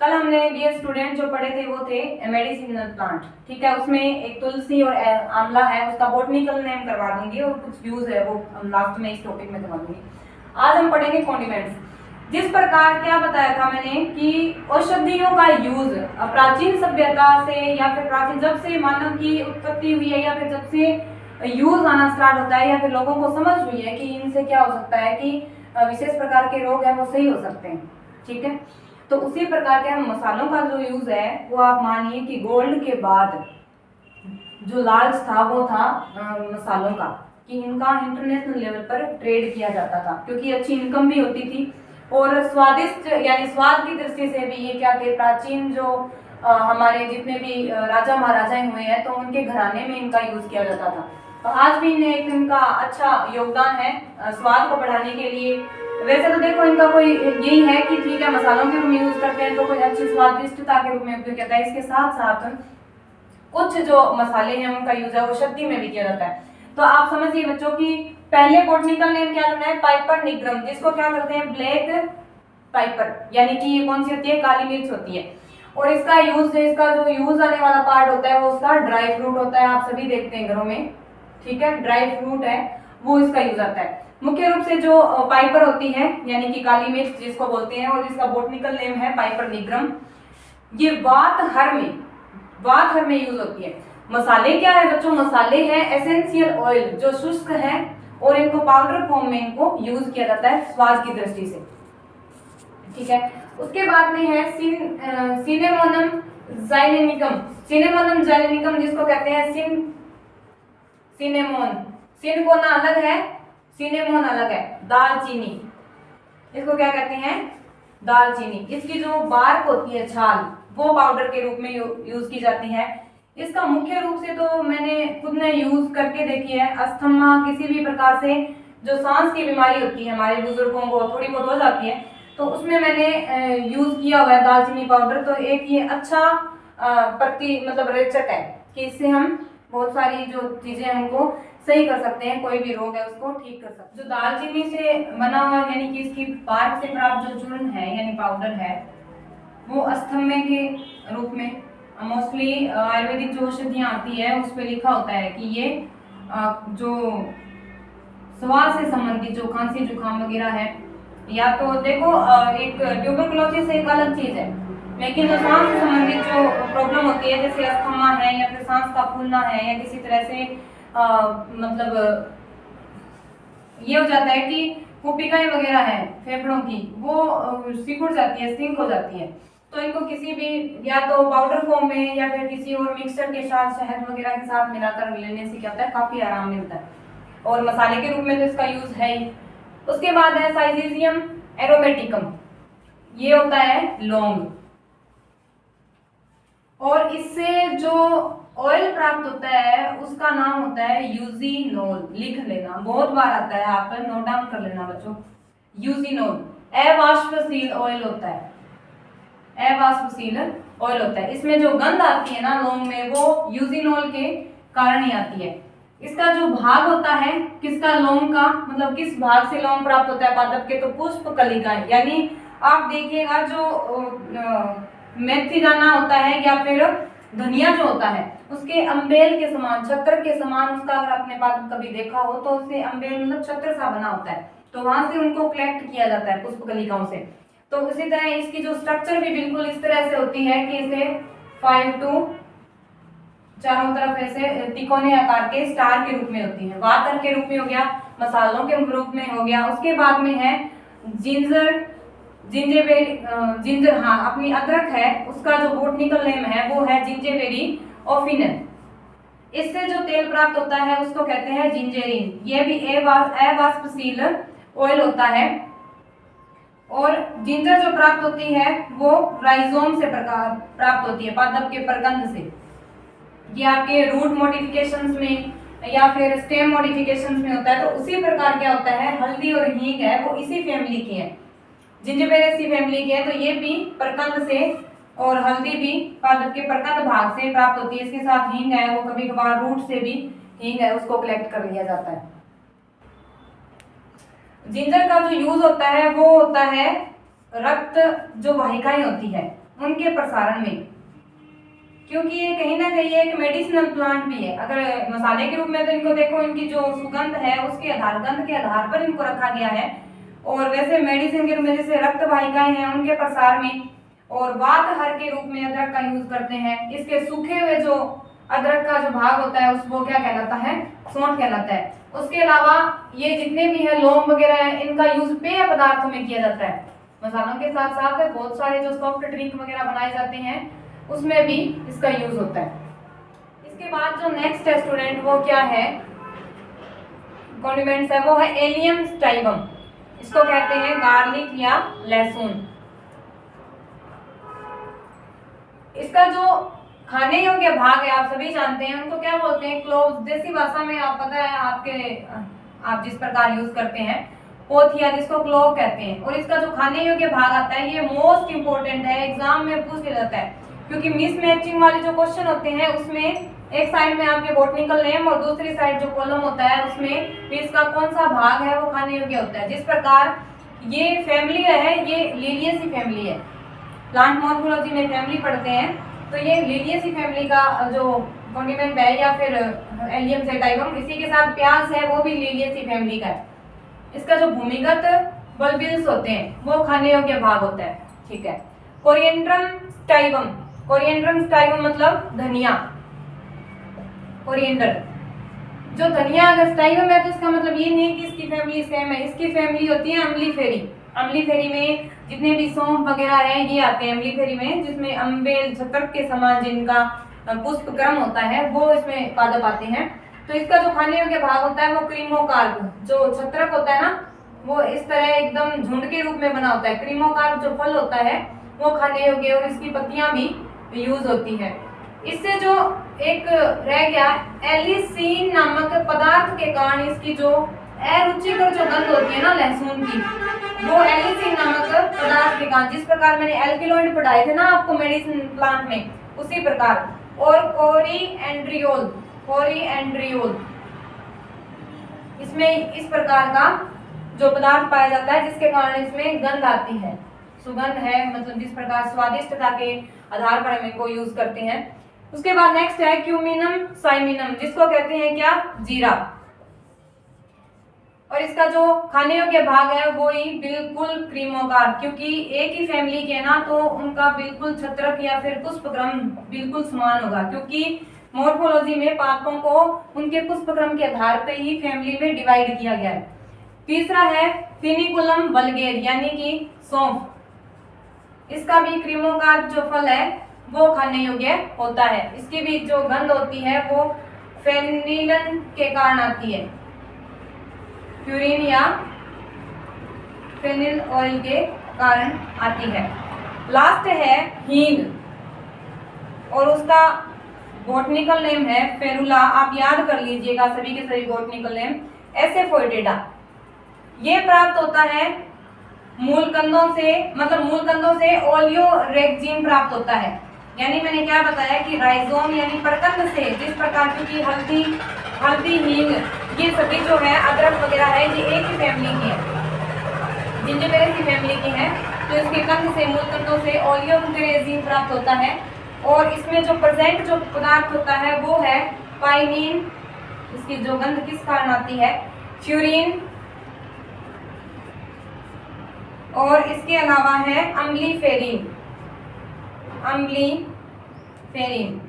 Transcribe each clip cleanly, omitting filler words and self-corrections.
कल हमने dear student जो पढ़े थे वो थे मेडिसिनल प्लांट। ठीक है, उसमें एक तुलसी और आंवला है, उसका बॉटनिकल नेम करवा दूंगी और कुछ यूज है वो हम लास्ट में इस टॉपिक में करवा दूंगी। आज हम पढ़ेंगे कॉन्डिमेंट्स। जिस प्रकार क्या बताया था मैंने कि औषधियों का यूज प्राचीन सभ्यता से या फिर प्राचीन जब से मानव की उत्पत्ति हुई है या फिर जब से यूज आना स्टार्ट होता है या फिर लोगों को समझ हुई है कि इनसे क्या हो सकता है कि विशेष प्रकार के रोग है वो सही हो सकते हैं। ठीक है, तो उसी प्रकार के हम मसालों का जो यूज है वो आप मानिए कि गोल्ड के बाद जो लालच था वो था मसालों का, कि इनका इंटरनेशनल लेवल पर ट्रेड किया जाता था क्योंकि अच्छी इनकम भी होती थी और स्वादिष्ट यानी स्वाद की दृष्टि से भी ये क्या थे, प्राचीन जो हमारे जितने भी राजा महाराजाएं हुए हैं तो उनके घराने में इनका यूज किया जाता था। तो आज भी इनका अच्छा योगदान है स्वाद को बढ़ाने के लिए। वैसे तो देखो इनका कोई यही है कि ठीक है मसालों के रूप में यूज करते हैं तो कोई अच्छी स्वादिष्टता के रूप में उपयोग करता है। इसके साथ साथ कुछ जो मसाले हैं उनका यूज है औषधि में भी किया जाता है। तो आप समझिए बच्चों की पहले बॉटनिकल नेम क्या करना है, पाइपर निग्रम, जिसको क्या करते हैं ब्लैक पाइपर, यानी कि ये कौन सी होती है, काली मिर्च होती है। और इसका यूज इसका जो यूज आने वाला पार्ट होता है वो उसका ड्राई फ्रूट होता है, आप सभी देखते हैं घरों में। ठीक है, ड्राई फ्रूट है वो इसका यूज आता है। मुख्य रूप से जो पाइपर होती है यानी कि काली मिर्च जिसको बोलते हैं और जिसका बॉटनिकल नेम है पाइपर निग्रम, ये वात हर में यूज होती है। मसाले क्या है बच्चों, मसाले हैं एसेंशियल ऑयल जो शुष्क है और इनको पाउडर फॉर्म में इनको यूज किया जाता है स्वाद की दृष्टि से। ठीक है, उसके बाद में है सिनेमोनम जाइलेनिकम। सिनेमोनम जाइलेनिकम जिसको कहते हैं सिनेमोन, सिन को ना अलग है, सिनेमोन अलग है। दालचीनी, इसको क्या कहते हैं, दालचीनी। इसकी जो बार्क होती है छाल वो पाउडर के रूप में यूज की जाती है। इसका मुख्य रूप से तो मैंने खुद ने यूज करके देखी है, अस्थमा किसी भी प्रकार से जो सांस की बीमारी होती है हमारे बुजुर्गों को थोड़ी बहुत हो जाती है तो उसमें मैंने यूज किया हुआ है दालचीनी पाउडर। तो एक ये अच्छा मतलब रेचक है कि इससे हम बहुत सारी जो चीजें हैं उनको सही कर सकते हैं, कोई भी रोग है उसको ठीक कर सकते हैं। जो दालचीनी से बना हुआ यानी कि इसकी बार्क से प्राप्त जो चूर्ण है यानी पाउडर है वो अस्थमा के रूप में मोस्टली आयुर्वेदिक जो औषधियाँ आती है उस पर लिखा होता है कि ये जो श्वास से संबंधित जो खांसी जुकाम वगैरह है, या तो देखो एक ट्यूबरकुलोसिस एक अलग चीज है, लेकिन जो सांस से संबंधित जो प्रॉब्लम होती है जैसे अस्थमा है या फिर सांस का फूलना है या किसी तरह से मतलब ये हो जाता है कि कुपिकाएं वगैरह है फेफड़ों की वो सिकुड़ जाती है, सिंक हो जाती है, तो इनको किसी भी या तो पाउडर फॉर्म में या फिर किसी और मिक्सचर के साथ शहद वगैरह के साथ मिलाकर लेने से क्या होता है काफी आराम मिलता है और मसाले के रूप में तो इसका यूज है ही। उसके बाद है साइजीजियम एरोमेटिकम, ये होता है लौंग और इससे जो ऑयल प्राप्त होता है उसका नाम होता है यूजीनोल। लिख लेना, बहुत बार आता है, आप नोट डाउन कर लेना बच्चों। यूजीनोल अवाष्पशील ऑयल होता है, अवाष्पशील ऑयल होता है। इसमें जो गंध आती है ना लौंग में वो यूजीनोल के कारण ही आती है। इसका जो भाग होता है किसका, लौंग का, मतलब किस भाग से लौंग प्राप्त होता है पादप के, तो पुष्प कलिकाएं, यानी आप देखिएगा जो मेथी दाना होता है या फिर धनिया जो होता है उसके अम्बेल के समान, छत्र के समान उसका अगर आपने पादप कभी देखा हो तो उससे अम्बेल मतलब छत्र सा बना होता है, तो वहां से उनको कलेक्ट किया जाता है पुष्प कलिकाओं से। तो उसी तरह इसकी जो स्ट्रक्चर भी बिल्कुल इस तरह से होती है कि इसे 5 टू चारों तरफ ऐसे तिकोने आकार के स्टार के रूप में होती है। वातर के रूप में हो गया, मसालों के रूप में हो गया। उसके बाद में है जिंजर, हाँ अपनी अदरक है उसका जो बॉटनिकल नेम है वो है जिंजेबेरी ऑफिनल। इससे जो तेल प्राप्त होता है उसको कहते हैं जिंजेरिन। ये भी अवाष्पशील ऑयल होता है। और जिंजर जो प्राप्त होती है वो राइजोम से प्राप्त होती है, पादप के प्रकंद से। ये आपके रूट मॉडिफिकेशंस में या फिर स्टेम मॉडिफिकेशंस में होता है। तो उसी प्रकार क्या होता है, हल्दी और हींग है वो इसी फैमिली की है, जिंजरबेरेसी फैमिली की है। तो ये भी प्रकंद से और हल्दी भी पादप के प्रकंद भाग से प्राप्त होती है। इसके साथ हींग है वो कभी कभार रूट से भी हींग है उसको कलेक्ट कर लिया जाता है। जिंजर का जो यूज होता है वो होता है रक्त जो वाहिकाएं होती है उनके प्रसारण में, क्योंकि ये कहीं ना कहीं एक मेडिसिनल प्लांट भी है। अगर मसाले के रूप में तो इनको देखो, इनकी जो सुगंध है उसके आधार, गंध के आधार पर इनको रखा गया है, और वैसे मेडिसिन के रूप में जैसे रक्त वाहिकाएं हैं उनके प्रसार में, और वातहर के रूप में अदरक का यूज करते हैं। इसके सूखे हुए जो अदरक का जो भाग होता है उस वो क्या कहलाता है, सौंठ कहलाता है। उसके अलावा ये जितने भी है लौंग वगैरह है, इनका यूज पेय पदार्थों में किया जाता है। मसालों के साथ साथ बहुत सारे जो सॉफ्ट ड्रिंक वगैरह बनाए जाते हैं उसमें भी इसका यूज होता है। इसके बाद जो नेक्स्ट है स्टूडेंट, वो क्या है, कॉन्डिमेंट्स है, वो है एलियम स्टाइवम। इसको कहते हैं गार्लिक या लहसुन। इसका जो खाने योग्य भाग है आप सभी जानते हैं, उनको क्या बोलते हैं, क्लोव्स। देसी भाषा में आप पता है आप जिस प्रकार यूज करते हैं, पोथिया जिसको क्लोव कहते हैं। और इसका जो खाने योग्य भाग आता है ये मोस्ट इंपोर्टेंट है, एग्जाम में पूछ लिया जाता है, क्योंकि मिस मैचिंग वाले जो क्वेश्चन होते हैं उसमें एक साइड में आपके बॉटनिकल नेम और दूसरी साइड जो कॉलम होता है उसमें इसका कौन सा भाग है वो खाने योग्य होता है। जिस प्रकार ये फैमिली है, ये लिलियेसी फैमिली है। प्लांट मॉर्फोलॉजी में फैमिली पढ़ते हैं, तो ये लिलियेसी फैमिली का जो कॉन्डिमेंट है या फिर एलियम सेटाइवम, इसी के साथ प्याज है वो भी लिलियेसी फैमिली का है। इसका जो भूमिगत बल्बिल्स होते हैं वो खाने योग्य भाग होता है, ठीक है। कोरिएंड्रम स्टाइवम, कोरिएंड्रम स्टाइवम मतलब धनिया, कोरिएंडर। जो धनिया अगर स्टाइवम है तो इसका मतलब ये नहीं कि इसकी फैमिली सेम है, इसकी फैमिली होती है अम्लीफेरी। अम्लीफेरी में जितने भी सौंफ वगैरह है ये आते हैं अम्लीफेरी में, जिसमें अम्बेल छत्रक के समान जिनका पुष्प क्रम होता है वो इसमें पादप आते हैं। तो इसका जो खाने योग्य भाग होता है वो क्रीमोकार्प, जो छत्रक होता है ना वो इस तरह एकदम झुंड के रूप में बना होता है। क्रीमोकार्प जो फल होता है वो खाने योग्य, और इसकी पत्तियां भी यूज होती है। इससे जो एक रह गया एलिसीन नामक पदार्थ के कारण इसकी जो अरुचिकर जो गंध होती है ना लहसुन की, वो एलिसीन नामक पदार्थ के कारण, जिस प्रकार मैंने एल्किलॉइड पढ़ाए थे ना आपको मेडिसिन प्लांट में, उसी प्रकार। और कोरिएंड्रियोल, कोरिएंड्रियोल इसमें इस प्रकार का जो पदार्थ पाया जाता है जिसके कारण इसमें गंध आती है, सुगंध है, मतलब जिस प्रकार स्वादिष्टता के आधार पर हम इनको यूज करते हैं। उसके बाद नेक्स्ट है क्यूमिनम साइमिनम, जिसको कहते हैं क्या, जीरा। और इसका जो खाने योग्य भाग है वो ही बिल्कुल क्रीमोकार्प, क्योंकि एक ही फैमिली के ना तो उनका बिल्कुल छत्रक या फिर पुष्पक्रम बिल्कुल समान होगा, क्योंकि मॉर्फोलॉजी में पादपों को उनके पुष्पक्रम के आधार पर ही फैमिली में डिवाइड किया गया है। तीसरा है फिनिकुलम वल्गेर यानी कि सौंफ। इसका भी क्रीमोकार्प जो फल है वो खाने योग्य होता है। इसकी भी जो गंध होती है वो फेनिलन के कारण आती है, प्यूरिन या फेनिल ऑयल के कारण आती है। लास्ट है हींग, और उसका बॉटनिकल नेम है फेरुला। आप याद कर लीजिएगा सभी के सभी बॉटनिकल नेम। एसेफोइडेटा ये प्राप्त होता है मूल कंदों से, मतलब मूल कंदों से ओलियोरेक्जिन प्राप्त होता है। यानी मैंने क्या बताया कि राइजोम यानी प्रकंद से, जिस प्रकार की हल्दी, हींग, ये सभी जो है अदरक वगैरह है ये एक ही फैमिली की है, जिंजरबेरेसी फैमिली की है। तो इसके कंद से, मूल कंदों से ओलियोरेक्जिन प्राप्त होता है। और इसमें जो प्रेजेंट जो पदार्थ होता है वो है पाइनिन। इसकी जो गंध किस कारण आती है, फ्यूरिन। और इसके अलावा है अम्लीफेरिन, अम्लीफेरिन,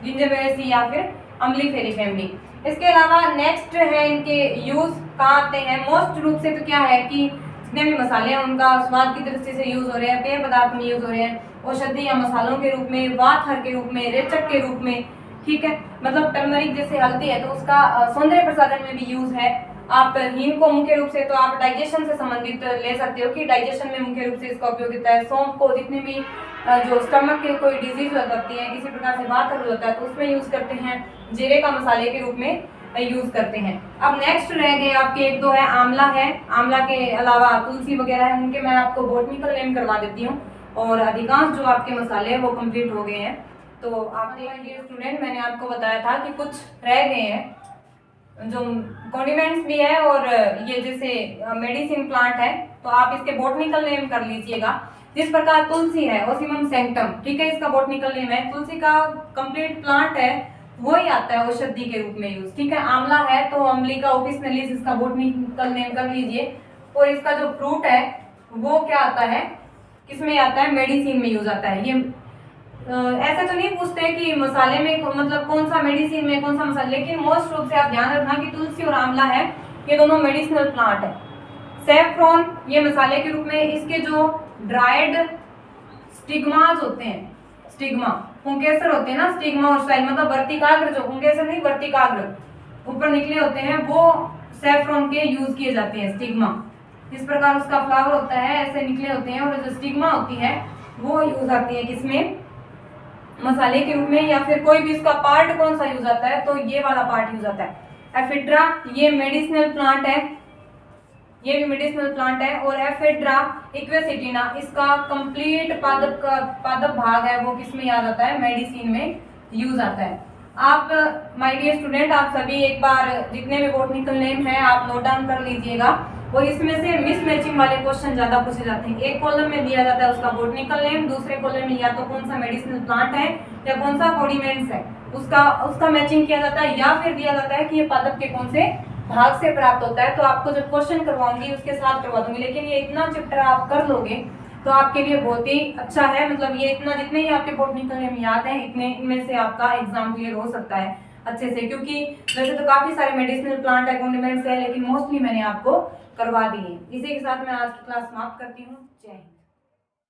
जिंजरबेरेसी या फिर अम्लीफेरी फैमिली। इसके अलावा नेक्स्ट है इनके यूज कहाँ आते हैं, मोस्ट रूप से तो क्या है कि जितने भी मसाले हैं उनका स्वाद की दृष्टि से यूज हो रहे हैं, पेय पदार्थ में यूज हो रहे हैं, औषधि या मसालों के रूप में, वातहर के रूप में, रेचक के रूप में, ठीक है। मतलब टर्मरिक जैसे हल्दी है तो उसका सौंदर्य प्रसाधन में भी यूज है। आप हींग को मुख्य रूप से तो आप डाइजेशन से संबंधित ले सकते हो कि डाइजेशन में मुख्य रूप से इसका उपयोग होता है। सौंफ को जितने भी जो स्टमक के कोई डिजीज हो सकती है, किसी प्रकार से वातहर होता है तो उसमें यूज करते हैं। जीरे का मसाले के रूप में यूज करते हैं। अब नेक्स्ट रह गए आपके एक दो है, आंवला है। आंवला के अलावा तुलसी वगैरह है, उनके मैं आपको बॉटनिकल नेम करवा देती हूँ। और अधिकांश जो आपके मसाले हैं वो कंप्लीट हो गए हैं। तो आप देखिए स्टूडेंट, मैंने आपको बताया था कि कुछ रह गए हैं जो कॉन्डिमेंट्स भी है, और ये जैसे मेडिसिन प्लांट है तो आप इसके बॉटनिकल नेम कर लीजिएगा। जिस प्रकार तुलसी है ओसिमम सैंक्टम, ठीक है, इसका बॉटनिकल नेम है। तुलसी का कंप्लीट प्लांट है वही आता है औषधि के रूप में यूज, ठीक है। आंवला है तो अम्लिका ऑफिसिनलिस इसका बॉटनिकल नेम कर लीजिए। और इसका जो फ्रूट है वो क्या आता है, किसमें आता है, मेडिसिन में यूज आता है। ये ऐसे तो नहीं पूछते कि मसाले में मतलब कौन सा मेडिसिन में कौन सा मसाला, लेकिन मोस्ट रूप से आप ध्यान रखना कि तुलसी और आंवला है ये दोनों मेडिसिनल प्लांट है। सैफ्रॉन ये मसाले के रूप में, इसके जो ड्राइड स्टिग्माज होते हैं, स्टिग्मा पुंकेसर होते हैं ना, स्टिग्मा और स्टाइल मतलब वर्तिकाग्र, जो पुंकेसर नहीं वर्तिकाग्र ऊपर निकले होते हैं वो सैफ्रॉन के यूज किए जाते हैं। स्टिग्मा इस प्रकार उसका फ्लावर होता है, ऐसे निकले होते हैं, और जो स्टिग्मा होती है वो यूज आती है किसमें, मसाले के रूप में। या फिर कोई भी इसका पार्ट कौन सा यूज आता है तो ये वाला पार्ट यूज आता है। एफिड्रा ये मेडिसिनल प्लांट है, ये भी मेडिसिनल प्लांट है। और एफिड्रा इक्वेसिटिना इसका कंप्लीट पादप भाग है वो किसमें याद आता है, मेडिसिन में यूज आता है। आप माय डियर स्टूडेंट, आप सभी एक बार जितने भी बॉटनिकल नेम है आप नोट डाउन कर लीजिएगा। और इसमें से मिस मैचिंग वाले क्वेश्चन ज्यादा पूछे जाते हैं। एक कॉलम में दिया जाता है उसका बॉटनिकल नेम, दूसरे कॉलम में या तो कौन सा मेडिसिनल प्लांट है या कौन सा कोडिमेंट्स है उसका मैचिंग किया जाता है, या फिर दिया जाता है कि ये पादप के कौन से भाग से प्राप्त होता है। तो आपको जब क्वेश्चन करवाऊंगी उसके साथ करवा दूंगी, लेकिन ये इतना चैप्टर आप कर लोगे तो आपके लिए बहुत ही अच्छा है। मतलब ये इतना, जितने ही आपके बॉटनिकल नेम याद हैं इतने इनमें से आपका एग्जाम क्लियर हो सकता है अच्छे से, क्योंकि वैसे तो काफी सारे मेडिसिनल प्लांट है, कॉन्डिमेंट्स है, लेकिन मोस्टली मैंने आपको करवा दिए। इसी के साथ मैं आज की क्लास समाप्त करती हूँ। जय हिंद।